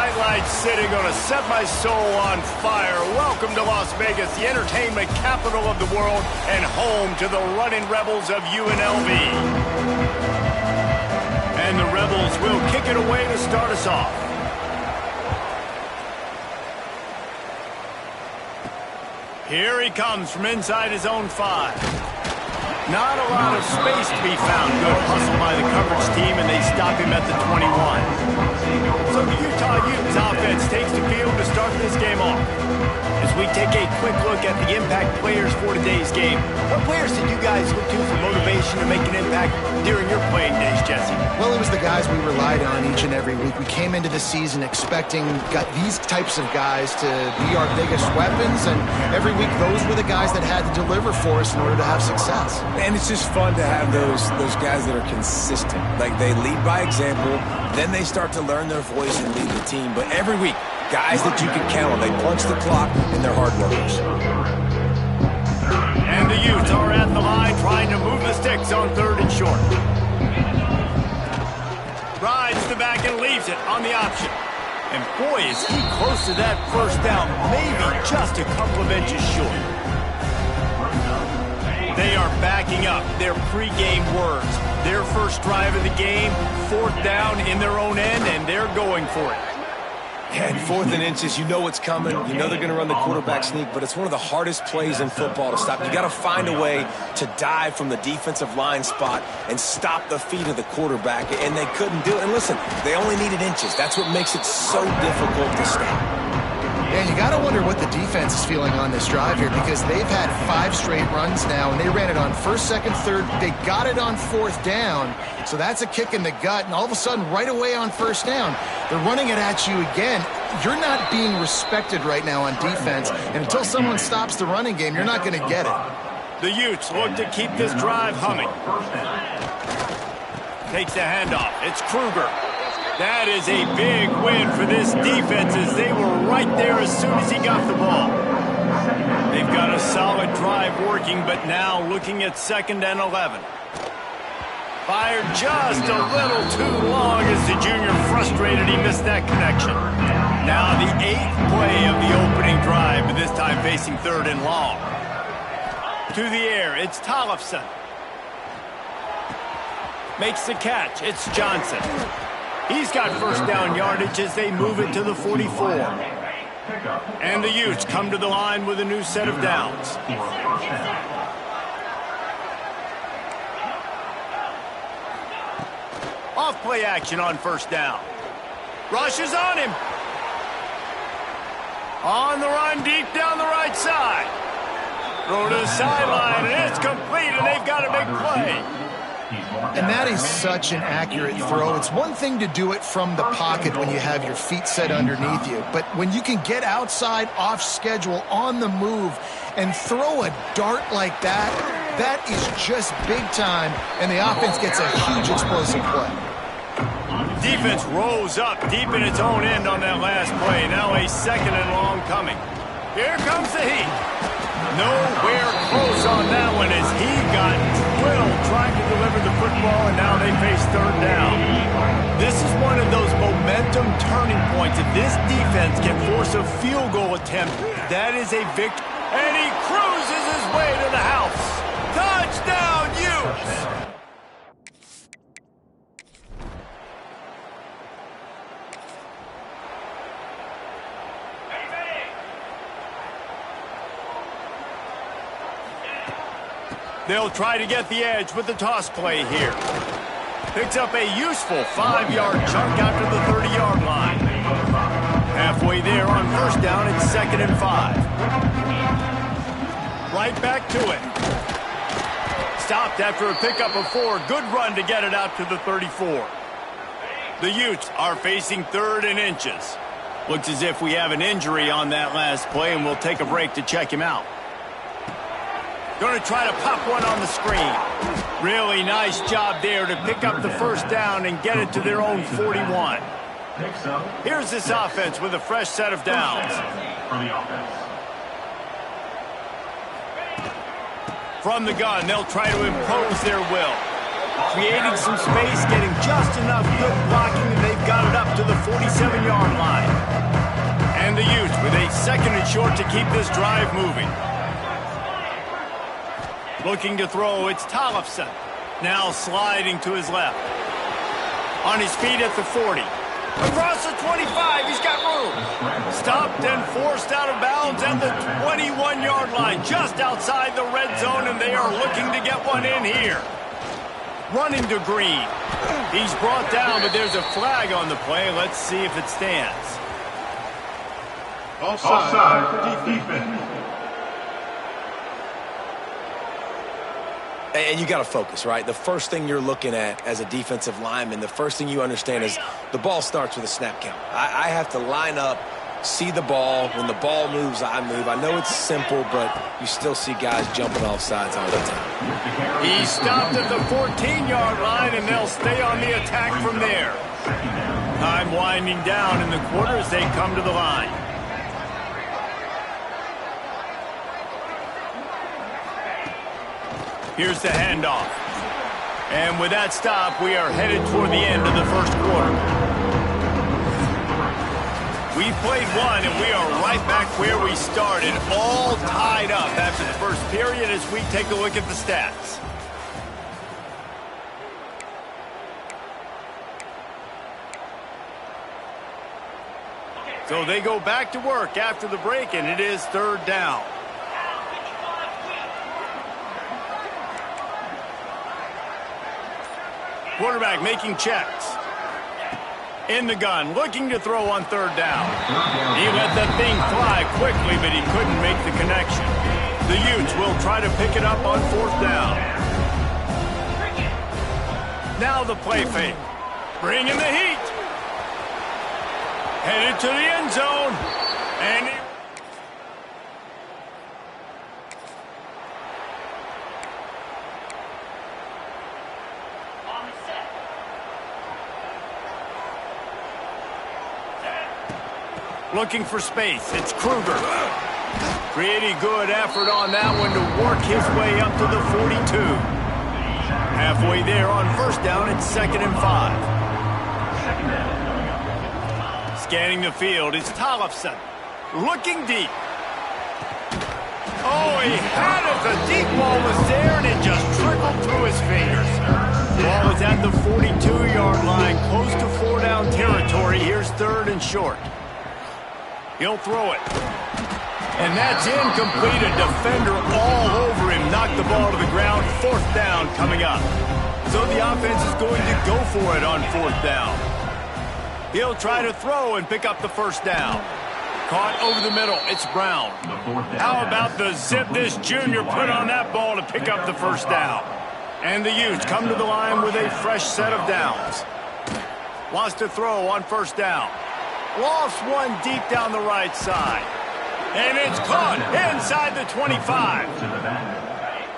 nightlight city gonna set my soul on fire. Welcome to Las Vegas, the entertainment capital of the world and home to the running Rebels of UNLV. And the Rebels will kick it away to start us off. Here he comes from inside his own 5. Not a lot of space to be found. Good hustle by the coverage team, and they stop him at the 21. So the Utah Utes offense takes the field to start this game off. As we take a quick look at the impact players for today's game, what players did you guys look to for motivation to make an impact during your playing days, Jesse? Well, it was the guys we relied on each and every week. We came into the season expecting these types of guys to be our biggest weapons, and every week those were the guys that had to deliver for us in order to have success. And it's just fun to have those guys that are consistent. Like, they lead by example, then they start to learn their voice and lead the team. But every week, guys that you can count on, they punch the clock, and they're hard workers. And the Utes are at the line trying to move the sticks on 3rd and short. Rides the back and leaves it on the option. And boy, is he close to that first down, maybe just a couple of inches short. They are backing up their pregame words. Their first drive of the game, 4th down in their own end, and they're going for it. Yeah, and 4th and inches, you know what's coming. You know they're going to run the quarterback sneak, but it's one of the hardest plays in football to stop. You got to find a way to dive from the defensive line spot and stop the feet of the quarterback, and they couldn't do it. And listen, they only needed inches. That's what makes it so difficult to stop. Yeah, you got to wonder what the defense is feeling on this drive here, because they've had 5 straight runs now, and they ran it on 1st, 2nd, 3rd. They got it on 4th down, so that's a kick in the gut, and all of a sudden, right away on 1st down, they're running it at you again. You're not being respected right now on defense, and until someone stops the running game, you're not going to get it. The Utes look to keep this drive humming. Takes the handoff. It's Kruger. That is a big win for this defense, as they were right there as soon as he got the ball. They've got a solid drive working, but now looking at 2nd and 11. Fired just a little too long as the junior frustrated he missed that connection. Now the 8th play of the opening drive, but this time facing 3rd and long. To the air, it's Tollefson. Makes the catch, it's Johnson. He's got 1st down yardage as they move it to the 44. And the Utes come to the line with a new set of downs. Off play action on 1st down. Rushes on him. On the run deep down the right side. Throw to the sideline, and it's complete, and they've got a big play. And that is such an accurate throw. It's one thing to do it from the pocket when you have your feet set underneath you, but when you can get outside, off schedule, on the move, and throw a dart like that, that is just big time, and the offense gets a huge explosive play. Defense rose up deep in its own end on that last play. Now a 2nd and long coming. Here comes the heat. Nowhere close on that one as he got drilled trying to deliver the football, and now they face 3rd down. This is one of those momentum turning points. If this defense can force a field goal attempt, that is a victory. And he cruises his way to the house. Touchdown, Utes! They'll try to get the edge with the toss play here. Picks up a useful 5-yard chunk after the 30-yard line. Halfway there on 1st down, it's 2nd and 5. Right back to it. Stopped after a pickup of 4. Good run to get it out to the 34. The Utes are facing 3rd and inches. Looks as if we have an injury on that last play, and we'll take a break to check him out. Going to try to pop one on the screen. Really nice job there to pick up the 1st down and get it to their own 41. Here's this offense with a fresh set of downs. From the gun, they'll try to impose their will. Creating some space, getting just enough good blocking, and they've got it up to the 47-yard line. And the Utes with a second and short to keep this drive moving. Looking to throw, it's Tollefson. Now sliding to his left. On his feet at the 40. Across the 25, he's got room. Stopped and forced out of bounds at the 21-yard line, just outside the red zone, and they are looking to get one in here. Running to Green. He's brought down, but there's a flag on the play. Let's see if it stands. Offside, defense. And you got to focus, right? The first thing you're looking at as a defensive lineman, the first thing you understand is the ball starts with a snap count. I have to line up, see the ball. When the ball moves, I move. I know it's simple, but you still see guys jumping off sides all the time. He stopped at the 14-yard line, and they'll stay on the attack from there. Time winding down in the quarter as they come to the line. Here's the handoff. And with that stop, we are headed toward the end of the first quarter. We've played one, and we are right back where we started, all tied up after the first period as we take a look at the stats. So they go back to work after the break, and it is third down. Quarterback making checks. In the gun, looking to throw on third down. He let that thing fly quickly, but he couldn't make the connection. The Utes will try to pick it up on fourth down. Now the play fake. Bringing the heat. Headed to the end zone. And he... Looking for space. It's Kruger. Pretty good effort on that one to work his way up to the 42. Halfway there on first down, it's 2nd and 5. Scanning the field, it's Tollefson. Looking deep. Oh, he had it. The deep ball was there, and it just trickled through his fingers. Ball is at the 42-yard line, close to 4-down territory. Here's 3rd and short. He'll throw it. And that's incomplete. A defender all over him. Knocked the ball to the ground. 4th down coming up. So the offense is going to go for it on 4th down. He'll try to throw and pick up the first down. Caught over the middle. It's Brown. How about the zip this junior put on that ball to pick up the first down? And the Utes come to the line with a fresh set of downs. Wants to throw on first down. Lost one deep down the right side. And it's caught inside the 25.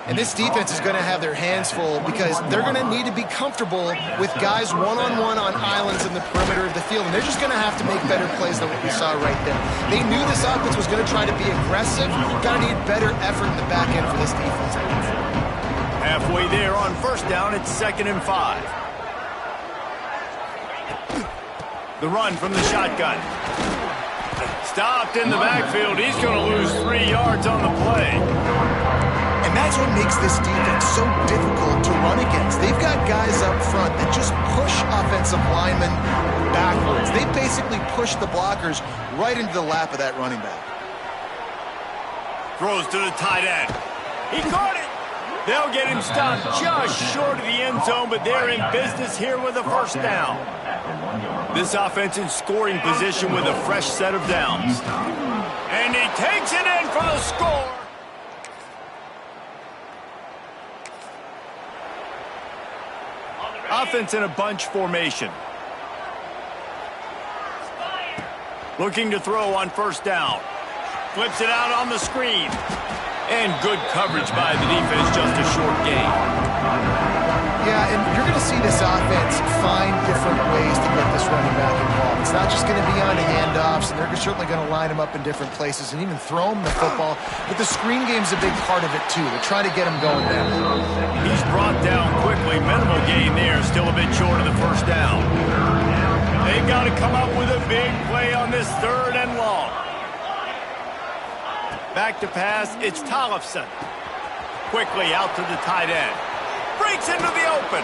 And this defense is going to have their hands full because they're going to need to be comfortable with guys one-on-one on islands in the perimeter of the field. And they're just going to have to make better plays than what we saw right there. They knew this offense was going to try to be aggressive. Got to need better effort in the back end for this defense. Halfway there on first down, it's 2nd and 5. The run from the shotgun. Stopped in the backfield. He's going to lose 3 yards on the play. And that's what makes this defense so difficult to run against. They've got guys up front that just push offensive linemen backwards. They basically push the blockers right into the lap of that running back. Throws to the tight end. He caught it. They'll get him stopped just short of the end zone, but they're in business here with a first down. This offense in scoring position with a fresh set of downs. And he takes it in for the score. Offense in a bunch formation. Looking to throw on first down. Flips it out on the screen. And good coverage by the defense, just a short gain. Yeah, and you're going to see this offense find different ways to get this running back involved. It's not just going to be on handoffs, and they're certainly going to line him up in different places and even throw him the football. But the screen game's a big part of it, too. They're trying to get him going there. He's brought down quickly. Minimal gain there, still a bit short of the first down. They've got to come up with a big play on this 3rd and long. Back to pass, it's Tollefson. Quickly out to the tight end. Breaks into the open.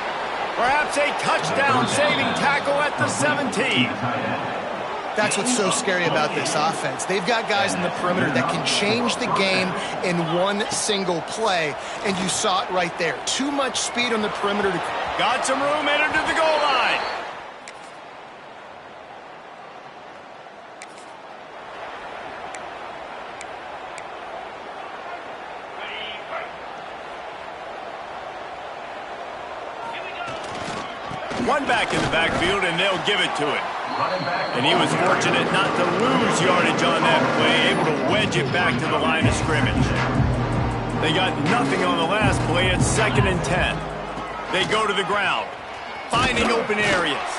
Perhaps a touchdown-saving tackle at the 17. That's what's so scary about this offense. They've got guys in the perimeter that can change the game in one single play, and you saw it right there. Too much speed on the perimeter. Got some room, entered to the goal line. One back in the backfield, and they'll give it to him. And he was fortunate not to lose yardage on that play, able to wedge it back to the line of scrimmage. They got nothing on the last play. It's 2nd and 10. They go to the ground, finding open areas.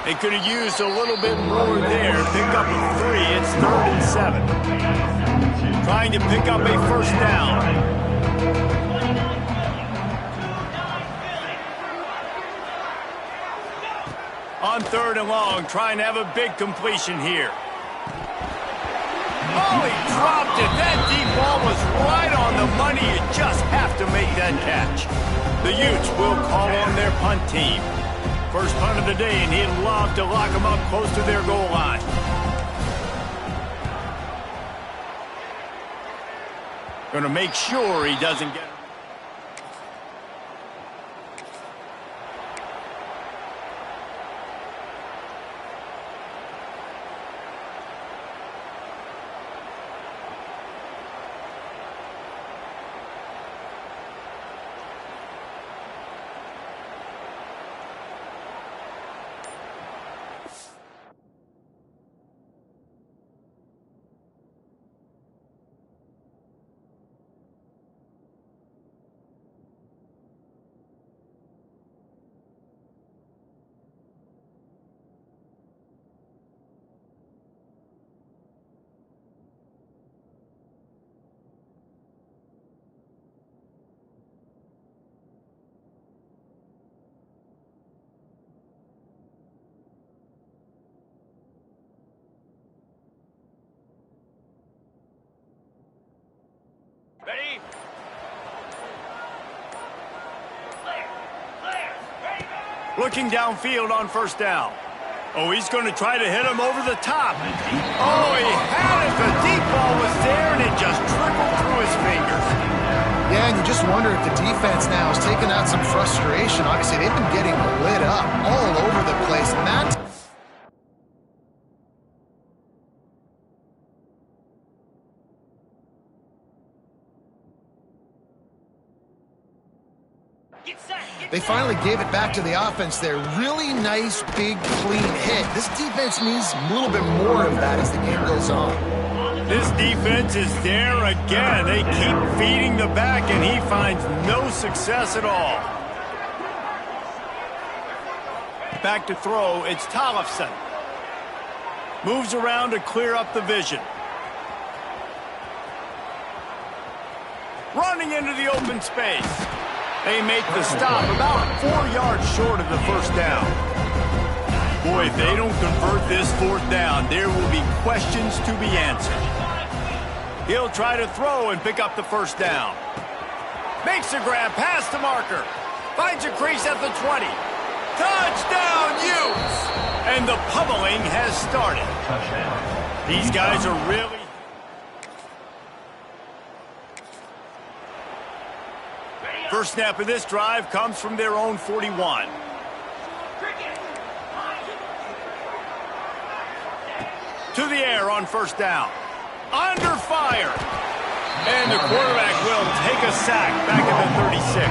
They could have used a little bit more there. Pick up a 3. It's 3rd and 7. Trying to pick up a 1st down. On 3rd and long, trying to have a big completion here. Oh, he dropped it. That deep ball was right on the money. You just have to make that catch. The Utes will call on their punt team. First punt of the day, and he'd love to lock them up close to their goal line. Going to make sure he doesn't get... Ready? Looking downfield on 1st down. Oh, he's going to try to hit him over the top. Oh, he had it. The deep ball was there, and it just trickled through his fingers. Yeah, and you just wonder if the defense now is taking out some frustration. Obviously, they've been getting lit up all over the place. And that... They finally gave it back to the offense there. Really nice, big, clean hit. This defense needs a little bit more of that as the game goes on. This defense is there again. They keep feeding the back, and he finds no success at all. Back to throw, it's Tollefson. Moves around to clear up the vision. Running into the open space. They make the stop about 4 yards short of the 1st down. Boy, if they don't convert this 4th down, there will be questions to be answered. He'll try to throw and pick up the 1st down. Makes a grab past the marker. Finds a crease at the 20. Touchdown, Utes! And the pummeling has started. These guys are really... First snap of this drive comes from their own 41. To the air on 1st down. Under fire. And the quarterback will take a sack back at the 36.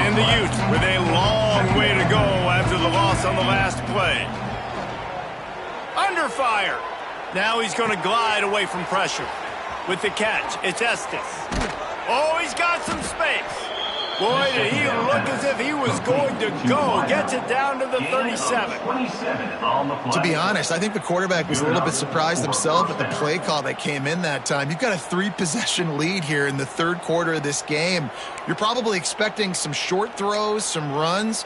And the Utes with a long way to go after the loss on the last play. Under fire. Now he's going to glide away from pressure. With the catch, it's Estes. Oh, he's got some space. Boy, did he look as if he was going to go. Gets it down to the 37. To be honest, I think the quarterback was a little bit surprised himself at the play call that came in that time. You've got a 3-possession lead here in the 3rd quarter of this game. You're probably expecting some short throws, some runs.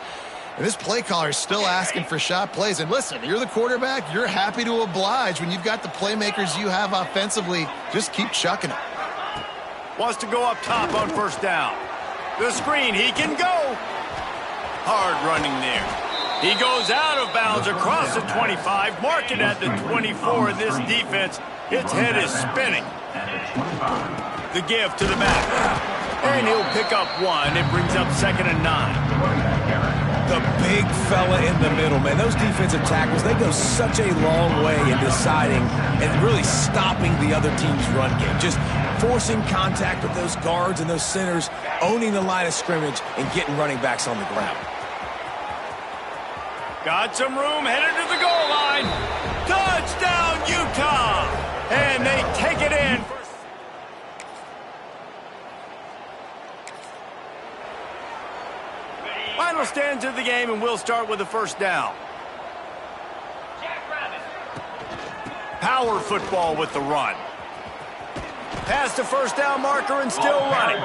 And this play caller is still asking for shot plays. And listen, you're the quarterback. You're happy to oblige when you've got the playmakers you have offensively. Just keep chucking it. Wants to go up top on first down. The screen, he can go. Hard running there. He goes out of bounds across the 25, marking at the 24, and this defense, its head is spinning. The give to the back. And he'll pick up one. It brings up 2nd and 9. The big fella in the middle, man. Those defensive tackles, they go such a long way in deciding and really stopping the other team's run game. Just forcing contact with those guards and those centers, owning the line of scrimmage, and getting running backs on the ground. Got some room, headed to the goal line. Touchdown, Utah! And they take it in. Final stands of the game, and we'll start with the first down. Power football with the run. Past the first down marker and still running.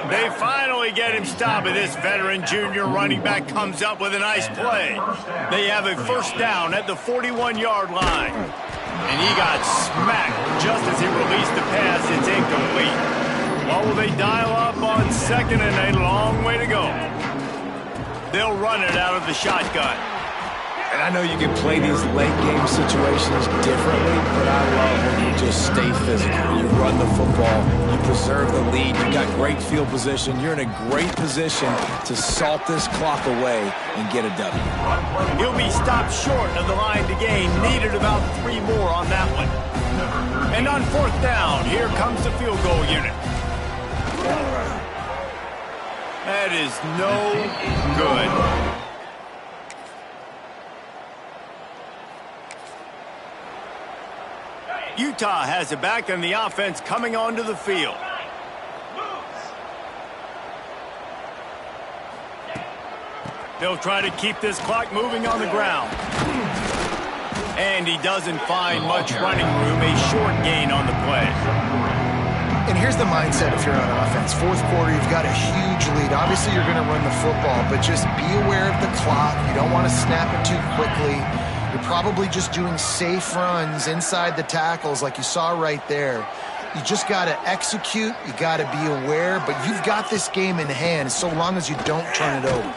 They finally get him stopped, and this veteran junior running back comes up with a nice play. They have a first down at the 41-yard line. And he got smacked just as he released the pass. It's incomplete. What will they dial up on 2nd and a long way to go? They'll run it out of the shotgun. And I know you can play these late game situations differently, but I love when you just stay physical. You run the football, you preserve the lead, you got great field position. You're in a great position to salt this clock away and get a W. He'll be stopped short of the line to gain. Needed about 3 more on that one. And on 4th down, here comes the field goal unit. That is no good. Utah has it back, and the offense coming onto the field. They'll try to keep this clock moving on the ground. And he doesn't find much running room, a short gain on the play. And here's the mindset if you're on offense. 4th quarter, you've got a huge lead. Obviously, you're going to run the football, but just be aware of the clock. You don't want to snap it too quickly. You're probably just doing safe runs inside the tackles like you saw right there. You just got to execute. You got to be aware, but you've got this game in hand so long as you don't turn it over.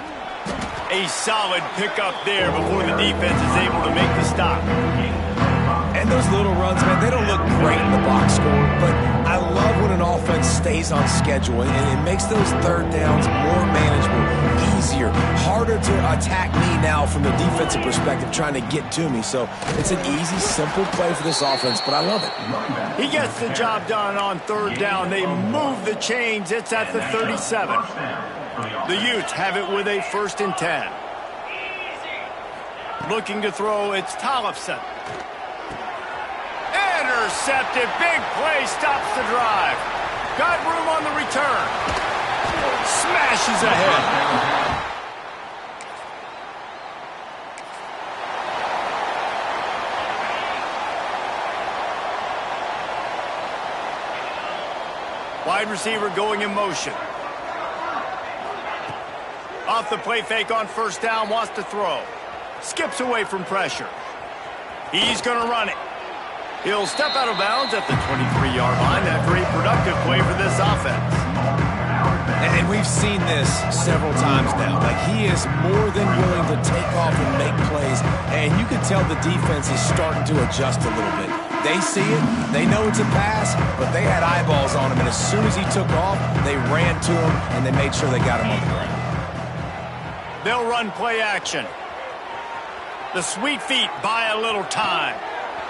A solid pickup there before the defense is able to make the stop. And those little runs, man, they don't look great in the box score, but I love when an offense stays on schedule, and it makes those 3rd downs more manageable, easier, harder to attack me now from the defensive perspective trying to get to me. So it's an easy, simple play for this offense, but I love it. He gets the job done on 3rd down. They move the chains. It's at the 37. The Utes have it with a 1st and 10. Looking to throw, it's Tollefson. Intercepted. Big play stops the drive. Got room on the return. Smashes ahead. Wide receiver going in motion. Off the play fake on 1st down, wants to throw. Skips away from pressure. He's going to run it. He'll step out of bounds at the 23-yard line after a productive play for this offense. And we've seen this several times now. Like, he is more than willing to take off and make plays, and you can tell the defense is starting to adjust a little bit. They see it, they know it's a pass, but they had eyeballs on him, and as soon as he took off, they ran to him, and they made sure they got him on the ground. They'll run play action. The sweet feet buy a little time.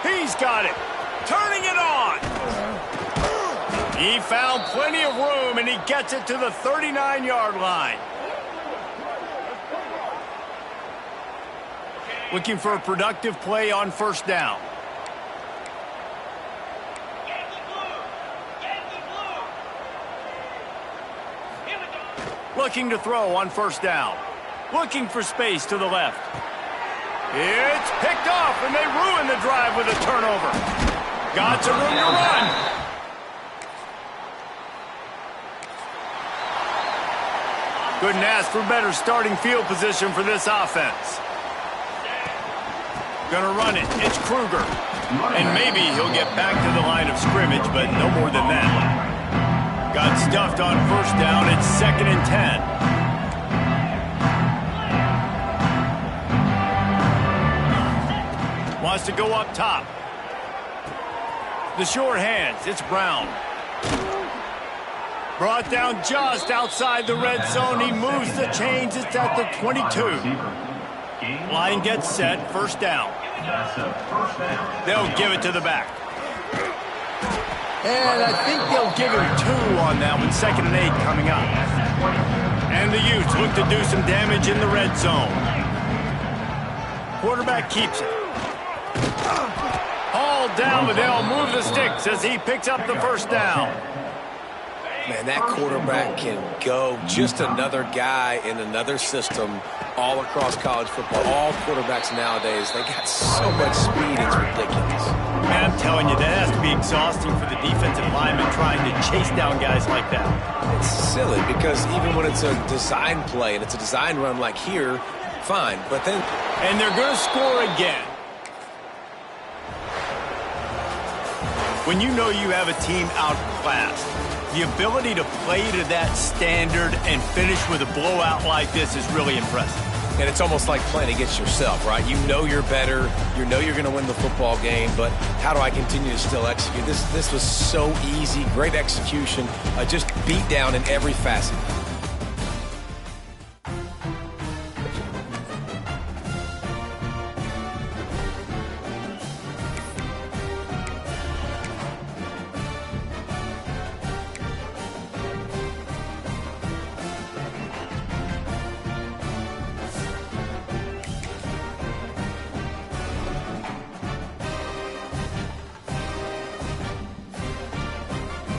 He's got it. Turning it on. He found plenty of room, and he gets it to the 39-yard line. Looking for a productive play on 1st down. Looking to throw on 1st down. Looking for space to the left. It's picked off, and they ruin the drive with a turnover. Got some room to run. Couldn't ask for better starting field position for this offense. Gonna run it. It's Kruger. And maybe he'll get back to the line of scrimmage, but no more than that. Got stuffed on first down. It's 2nd and 10. Wants to go up top. The short hands. It's Brown. Brought down just outside the red zone. He moves the chains. It's at the 22. Line gets set. First down. They'll give it to the back. And I think they'll give him 2 on that one. 2nd and 8 coming up. And the Utes look to do some damage in the red zone. Quarterback keeps it. Hauled down, but they'll move the sticks as he picks up the first down. Man, that quarterback can go. Just another guy in another system all across college football. All quarterbacks nowadays, they got so much speed, it's ridiculous. Man, I'm telling you, that has to be exhausting for the defensive lineman trying to chase down guys like that. It's silly because even when it's a design play and it's a design run like here, fine. But then... And they're going to score again. When you know you have a team outclassed, the ability to play to that standard and finish with a blowout like this is really impressive. And it's almost like playing against yourself, right? You know you're better. You know you're going to win the football game, but how do I continue to still execute? This was so easy. Great execution. Just beat down in every facet.